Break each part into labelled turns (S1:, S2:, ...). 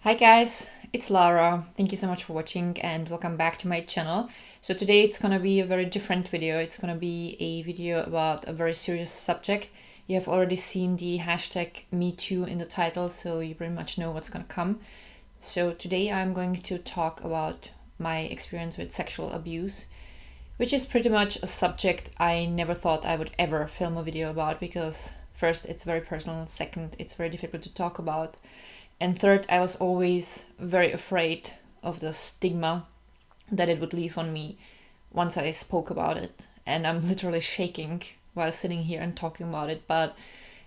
S1: Hi guys, it's Lara. Thank you so much for watching and welcome back to my channel. So today it's gonna be a very different video. It's gonna be a video about a very serious subject. You have already seen the hashtag #MeToo in the title, so you pretty much know what's gonna come. So today I'm going to talk about my experience with sexual abuse, which is pretty much a subject I never thought I would ever film a video about because first, it's very personal, second, it's very difficult to talk about, and third, I was always very afraid of the stigma that it would leave on me once I spoke about it. And I'm literally shaking while sitting here and talking about it. But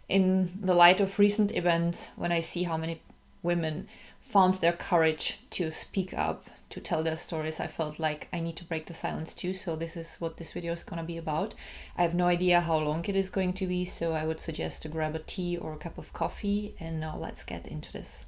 S1: in the light of recent events, when I see how many women found their courage to speak up, to tell their stories, I felt like I need to break the silence too. So this is what this video is going to be about. I have no idea how long it is going to be, so I would suggest to grab a tea or a cup of coffee, and now let's get into this.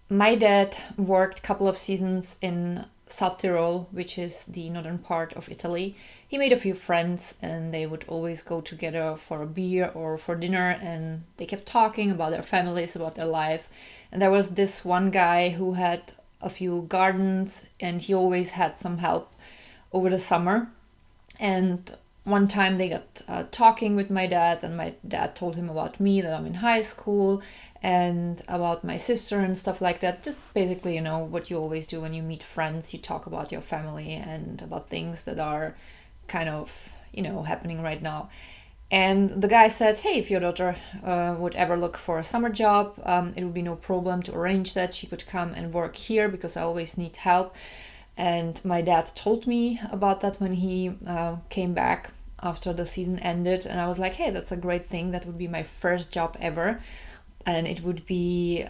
S1: My dad worked a couple of seasons in South Tyrol, which is the northern part of Italy. He made a few friends and they would always go together for a beer or for dinner, and they kept talking about their families, about their life. And there was this one guy who had a few gardens and he always had some help over the summer. And one time they got talking with my dad, and my dad told him about me, that I'm in high school, and about my sister and stuff like that. Just basically, what you always do when you meet friends, you talk about your family and about things that are kind of, happening right now. And the guy said, hey, if your daughter would ever look for a summer job, it would be no problem to arrange that. She could come and work here because I always need help. And my dad told me about that when he came back after the season ended. And I was like, hey, that's a great thing. That would be my first job ever. And it would be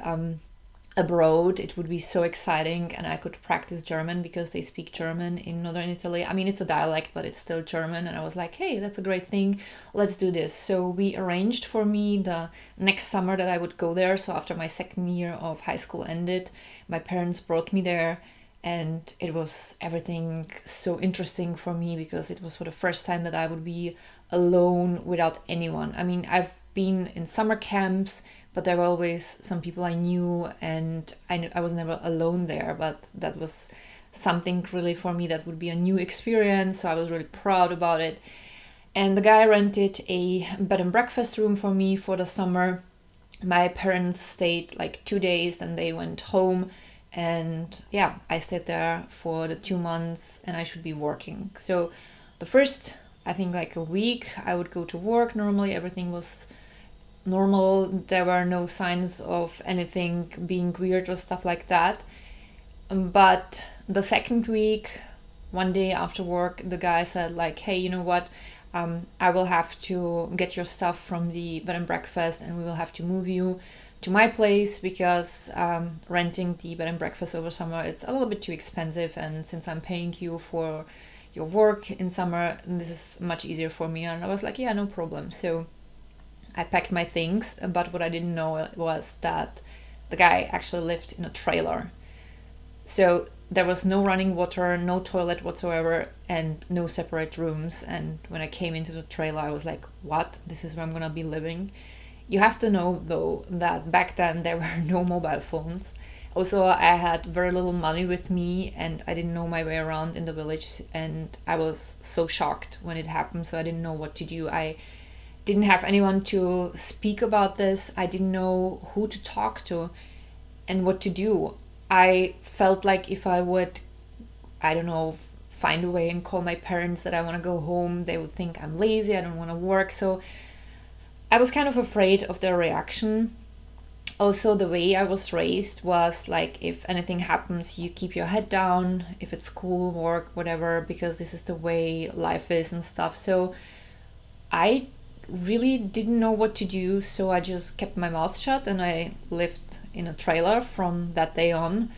S1: abroad. It would be so exciting. And I could practice German because they speak German in northern Italy. I mean, it's a dialect, but it's still German. And I was like, hey, that's a great thing. Let's do this. So we arranged for me the next summer that I would go there. So after my second year of high school ended, my parents brought me there. And it was everything so interesting for me because it was for the first time that I would be alone without anyone. I mean, I've been in summer camps, but there were always some people I knew, and I was never alone there. But that was something really for me that would be a new experience. So I was really proud about it. And the guy rented a bed and breakfast room for me for the summer. My parents stayed like 2 days, then they went home. And yeah, I stayed there for the 2 months and I should be working. So the first, I think like a week, I would go to work. Normally everything was normal. There were no signs of anything being weird or stuff like that. But the second week, one day after work, the guy said like, hey, you know what? I will have to get your stuff from the bed and breakfast and we will have to move you to my place because renting the bed and breakfast over summer, it's a little bit too expensive, and since I'm paying you for your work in summer, this is much easier for me. And I was like, yeah, no problem. So I packed my things, but what I didn't know was that the guy actually lived in a trailer. So there was no running water, no toilet whatsoever, and no separate rooms. And when I came into the trailer, I was like, what? This is where I'm gonna be living? You have to know, though, that back then there were no mobile phones. Also, I had very little money with me and I didn't know my way around in the village, and I was so shocked when it happened, so I didn't know what to do. I didn't have anyone to speak about this. I didn't know who to talk to and what to do. I felt like if I would, I don't know, find a way and call my parents that I want to go home, they would think I'm lazy, I don't want to work. So I was kind of afraid of their reaction. Also, the way I was raised was like, if anything happens, you keep your head down, if it's school, work, whatever, because this is the way life is and stuff. So I really didn't know what to do, so I just kept my mouth shut and I lived in a trailer from that day on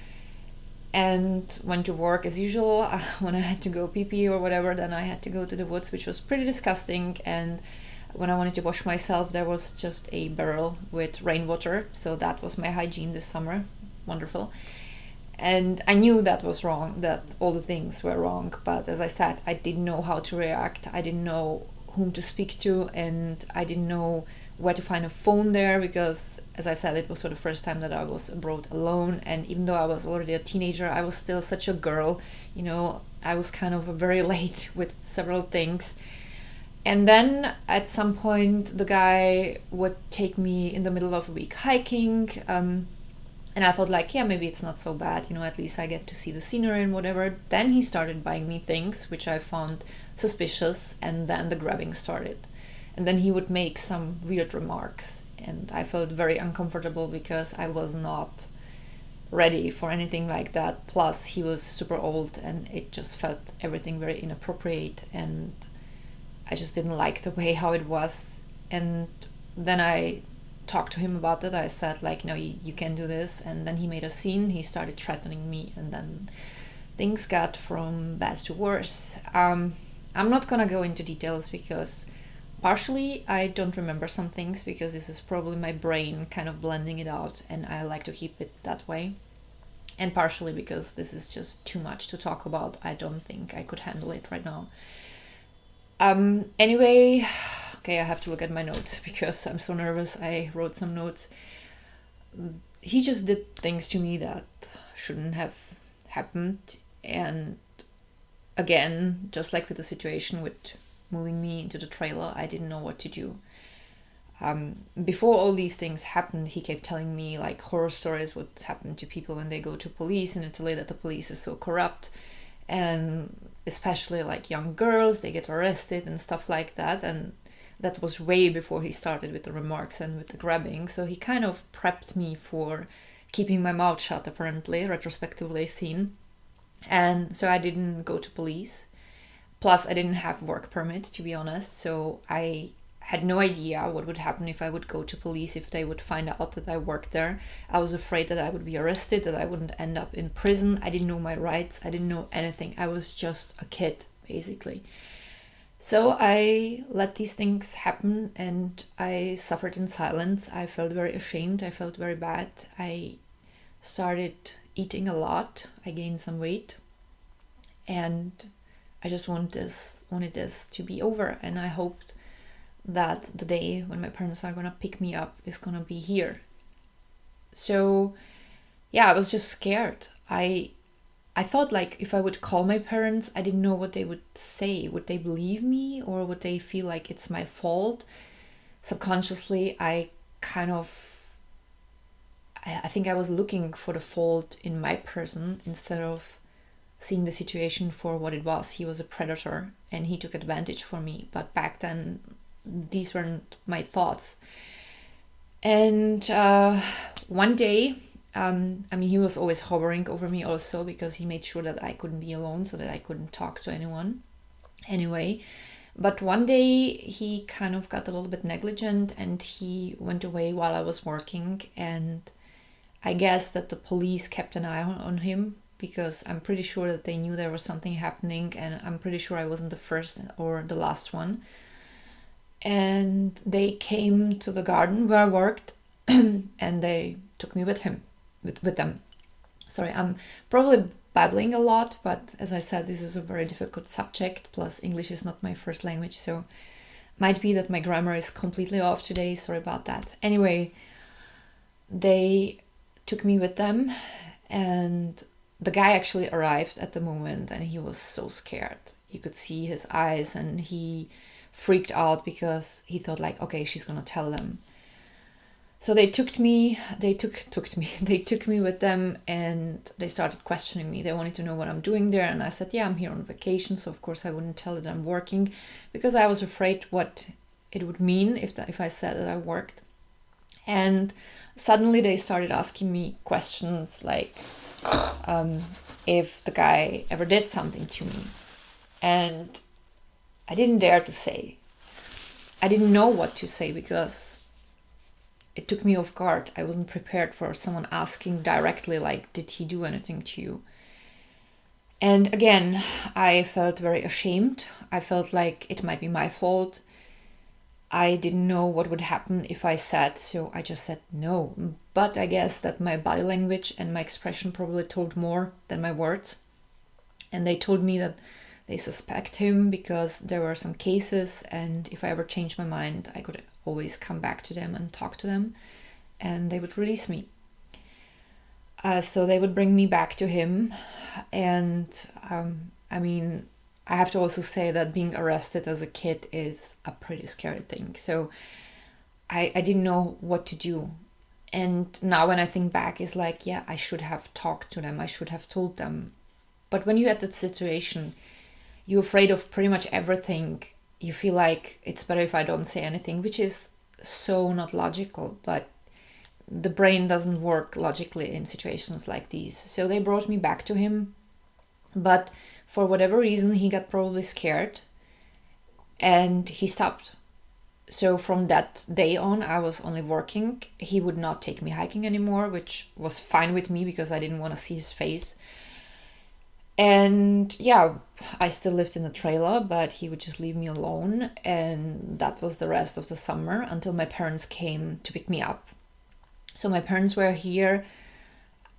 S1: and went to work as usual. When I had to go pee pee or whatever, then I had to go to the woods, which was pretty disgusting. And when I wanted to wash myself, there was just a barrel with rainwater. So that was my hygiene this summer. Wonderful. And I knew that was wrong, that all the things were wrong. But as I said, I didn't know how to react. I didn't know whom to speak to, and I didn't know where to find a phone there, because as I said, it was for the first time that I was abroad alone, and even though I was already a teenager, I was still such a girl, you know. I was kind of very late with several things. And then at some point the guy would take me in the middle of a week hiking, and I thought like, yeah, maybe it's not so bad, you know, at least I get to see the scenery and whatever. Then he started buying me things which I found suspicious, and then the grabbing started. And then he would make some weird remarks, and I felt very uncomfortable because I was not ready for anything like that. Plus he was super old, and it just felt everything very inappropriate, and I just didn't like the way how it was. And then I talked to him about it. I said like, no, you can't do this. And then he made a scene. He started threatening me, and then things got from bad to worse. I'm not gonna go into details because partially I don't remember some things, because this is probably my brain kind of blending it out, and I like to keep it that way. And partially because this is just too much to talk about. I don't think I could handle it right now. Anyway, okay, I have to look at my notes because I'm so nervous. I wrote some notes. He just did things to me that shouldn't have happened. And again, just like with the situation with moving me into the trailer, I didn't know what to do. Before all these things happened, he kept telling me like horror stories what happened to people when they go to police in Italy, that the police is so corrupt, and especially like young girls, they get arrested and stuff like that. And that was way before he started with the remarks and with the grabbing. So he kind of prepped me for keeping my mouth shut, apparently, retrospectively seen. And so I didn't go to police. Plus I didn't have work permit, to be honest, so I had no idea what would happen if I would go to police, if they would find out that I worked there. I was afraid that I would be arrested, that I wouldn't end up in prison. I didn't know my rights. I didn't know anything. I was just a kid, basically. So I let these things happen, and I suffered in silence. I felt very ashamed. I felt very bad. I started eating a lot. I gained some weight, and I just wanted this to be over. And I hoped that the day when my parents are gonna pick me up is gonna be here. So yeah, I was just scared. I thought like if I would call my parents, I didn't know what they would say. Would they believe me, or would they feel like it's my fault? Subconsciously, I think I was looking for the fault in my person instead of seeing the situation for what it was. He was a predator and he took advantage for me. But back then, these weren't my thoughts. And one day, he was always hovering over me also, because he made sure that I couldn't be alone, so that I couldn't talk to anyone. Anyway, but one day he kind of got a little bit negligent, and he went away while I was working. And I guess that the police kept an eye on him, because I'm pretty sure that they knew there was something happening, and I'm pretty sure I wasn't the first or the last one. And they came to the garden where I worked and they took me with them. Sorry, I'm probably babbling a lot, but as I said, this is a very difficult subject, plus English is not my first language, so might be that my grammar is completely off today. Sorry about that. Anyway, they took me with them, and the guy actually arrived at the moment, and he was so scared. You could see his eyes, and he freaked out because he thought like, okay, she's gonna tell them. So they took me with them, and they started questioning me. They wanted to know what I'm doing there, and I said, yeah, I'm here on vacation. So of course I wouldn't tell that I'm working, because I was afraid what it would mean if I said that I worked. And suddenly they started asking me questions like if the guy ever did something to me. And I didn't dare to say. I didn't know what to say, because it took me off guard. I wasn't prepared for someone asking directly like, did he do anything to you? And again, I felt very ashamed. I felt like it might be my fault. I didn't know what would happen if I said, so I just said no. But I guess that my body language and my expression probably told more than my words. And they told me that they suspect him because there were some cases, and if I ever changed my mind, I could always come back to them and talk to them, and they would release me. So they would bring me back to him, and I mean, I have to also say that being arrested as a kid is a pretty scary thing. So I didn't know what to do. And now when I think back, it's like, yeah, I should have talked to them. I should have told them. But when you're at that situation, you're afraid of pretty much everything. You feel like it's better if I don't say anything, which is so not logical. But the brain doesn't work logically in situations like these. So they brought me back to him. But for whatever reason, he got probably scared and he stopped. So from that day on, I was only working. He would not take me hiking anymore, which was fine with me because I didn't want to see his face. And yeah, I still lived in the trailer, but he would just leave me alone. And that was the rest of the summer until my parents came to pick me up. So my parents were here.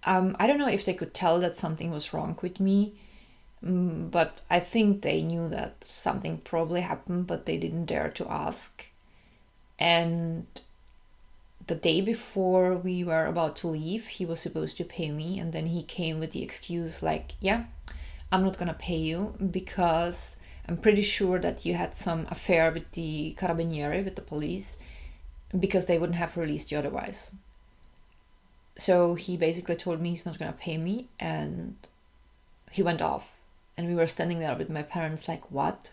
S1: I don't know if they could tell that something was wrong with me, but I think they knew that something probably happened, but they didn't dare to ask. And the day before we were about to leave, he was supposed to pay me, and then he came with the excuse like, yeah, I'm not gonna pay you because I'm pretty sure that you had some affair with the carabinieri, with the police, because they wouldn't have released you otherwise. So he basically told me he's not gonna pay me, and he went off. And we were standing there with my parents like, what?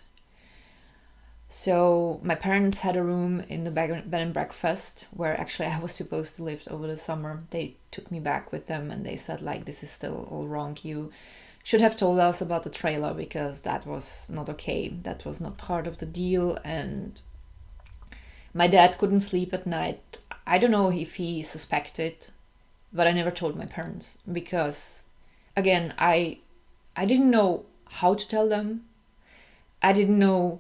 S1: So my parents had a room in the bed and breakfast where actually I was supposed to live over the summer. They took me back with them and they said like, this is still all wrong. You should have told us about the trailer because that was not okay. That was not part of the deal. And my dad couldn't sleep at night. I don't know if he suspected, but I never told my parents because, again, I didn't know how to tell them. I didn't know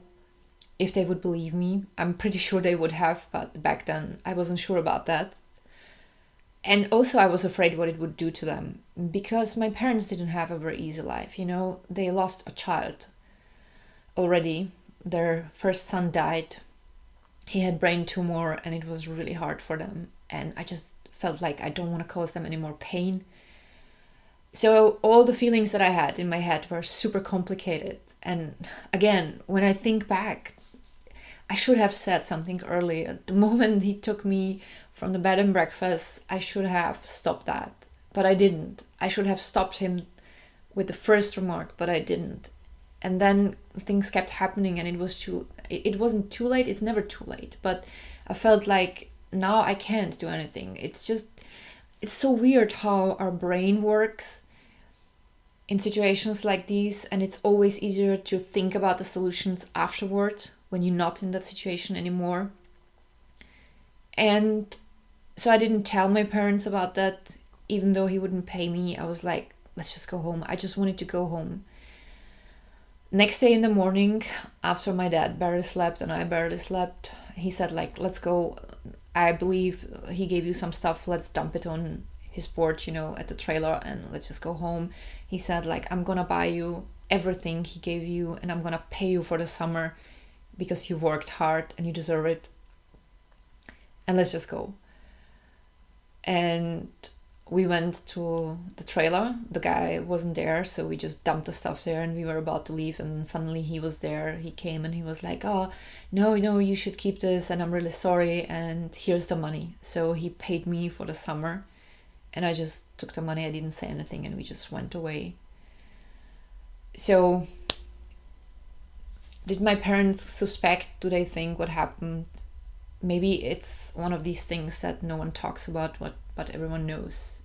S1: if they would believe me. I'm pretty sure they would have, but back then I wasn't sure about that. And also I was afraid what it would do to them because my parents didn't have a very easy life. You know, they lost a child already. Their first son died. He had brain tumor and it was really hard for them. And I just felt like I don't want to cause them any more pain. So all the feelings that I had in my head were super complicated. And again, when I think back, I should have said something earlier. The moment he took me from the bed and breakfast, I should have stopped that. But I didn't. I should have stopped him with the first remark, but I didn't. And then things kept happening and it wasn't too late. It's never too late. But I felt like now I can't do anything. It's so weird how our brain works in situations like these, and it's always easier to think about the solutions afterwards when you're not in that situation anymore. And so I didn't tell my parents about that, even though he wouldn't pay me. I was like, let's just go home. I just wanted to go home. Next day in the morning, after my dad barely slept and I barely slept, he said like, let's go. I believe he gave you some stuff. Let's dump it on his porch, at the trailer, and let's just go home. He said like, I'm gonna buy you everything he gave you and I'm gonna pay you for the summer because you worked hard and you deserve it. And let's just go. And we went to the trailer. The guy wasn't there, so we just dumped the stuff there and we were about to leave, and then suddenly he was there. He came and he was like, oh, no, you should keep this and I'm really sorry and here's the money. So he paid me for the summer and I just took the money. I didn't say anything and we just went away. So did my parents suspect? Do they think what happened? Maybe it's one of these things that no one talks about, but everyone knows.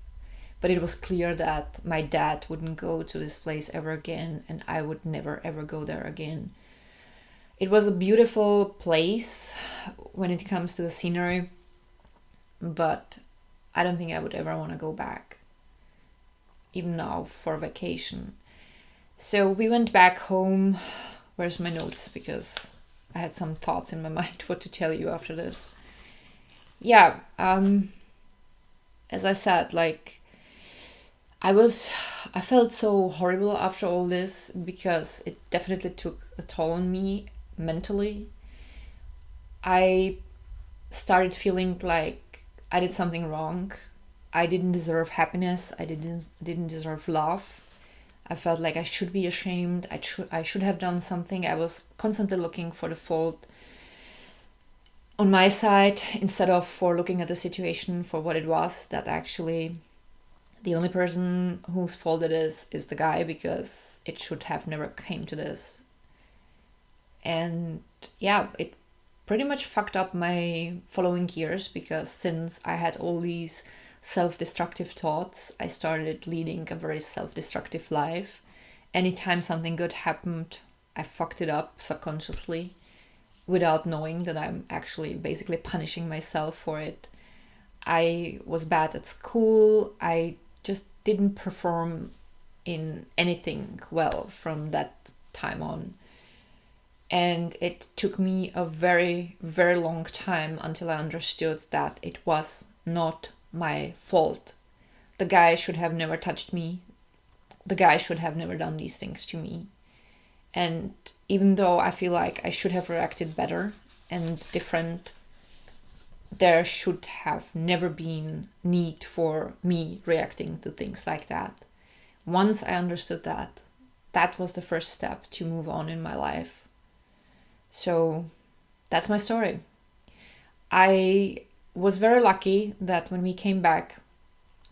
S1: But it was clear that my dad wouldn't go to this place ever again, and I would never ever go there again. It was a beautiful place when it comes to the scenery, but I don't think I would ever want to go back, even now for vacation. So we went back home. Where's my notes? Because I had some thoughts in my mind what to tell you after this. Yeah, as I said, like, I felt so horrible after all this because it definitely took a toll on me mentally. I started feeling like I did something wrong. I didn't deserve happiness. I didn't deserve love. I felt like I should be ashamed. I should have done something. I was constantly looking for the fault on my side instead of for looking at the situation for what it was, that actually the only person whose fault it is the guy, because it should have never came to this. And yeah, it pretty much fucked up my following years, because since I had all these self-destructive thoughts, I started leading a very self-destructive life. Anytime something good happened, I fucked it up subconsciously without knowing that I'm actually basically punishing myself for it. I was bad at school. I just didn't perform in anything well from that time on. And it took me a very, very long time until I understood that it was not my fault. The guy should have never touched me. The guy should have never done these things to me. And even though I feel like I should have reacted better and different, there should have never been need for me reacting to things like that. Once I understood that, that was the first step to move on in my life. So that's my story. I was very lucky that when we came back,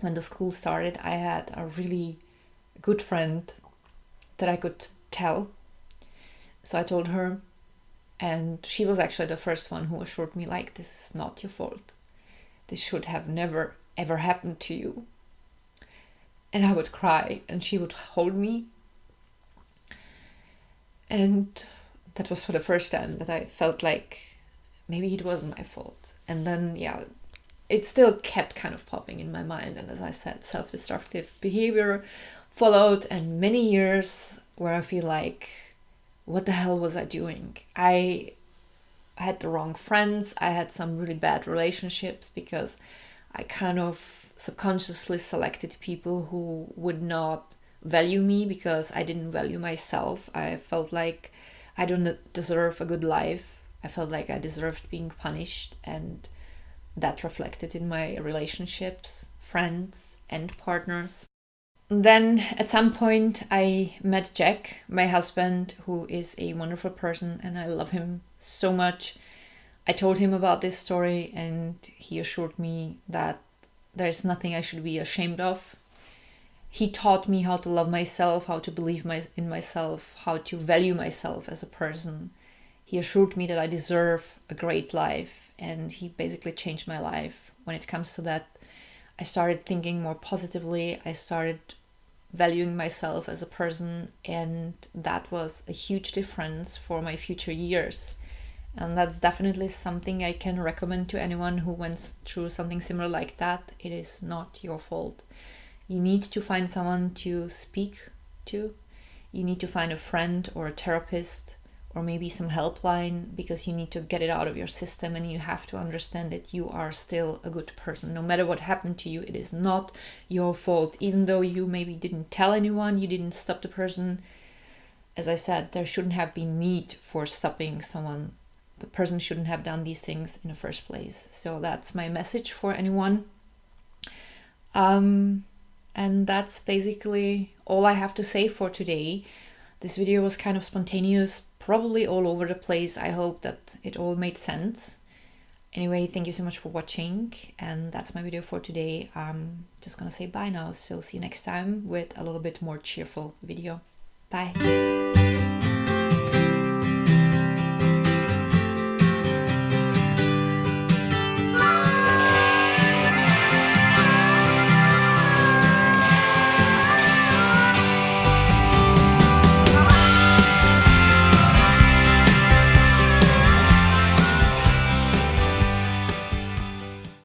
S1: when the school started, I had a really good friend that I could tell. So I told her, and she was actually the first one who assured me, like, this is not your fault. This should have never, ever happened to you. And I would cry, and she would hold me. And that was for the first time that I felt like maybe it wasn't my fault. And then, yeah, it still kept kind of popping in my mind. And as I said, self-destructive behavior followed, and many years where I feel like, what the hell was I doing? I had the wrong friends. I had some really bad relationships because I kind of subconsciously selected people who would not value me because I didn't value myself. I felt like I don't deserve a good life. I felt like I deserved being punished, and that reflected in my relationships, friends, and partners. Then at some point I met Jack, my husband, who is a wonderful person and I love him so much. I told him about this story and he assured me that there's nothing I should be ashamed of. He taught me how to love myself, how to believe in myself, how to value myself as a person. He assured me that I deserve a great life, and he basically changed my life when it comes to that. I started thinking more positively. I started valuing myself as a person, and that was a huge difference for my future years. And that's definitely something I can recommend to anyone who went through something similar like that. It is not your fault. You need to find someone to speak to. You need to find a friend or a therapist or maybe some helpline, because you need to get it out of your system, and you have to understand that you are still a good person. No matter what happened to you, it is not your fault. Even though you maybe didn't tell anyone, you didn't stop the person. As I said, there shouldn't have been need for stopping someone. The person shouldn't have done these things in the first place. So that's my message for anyone. And that's basically all I have to say for today. This video was kind of spontaneous, probably all over the place. I hope that it all made sense. Anyway, thank you so much for watching, and that's my video for today. I'm just gonna say bye now, so see you next time with a little bit more cheerful video. Bye.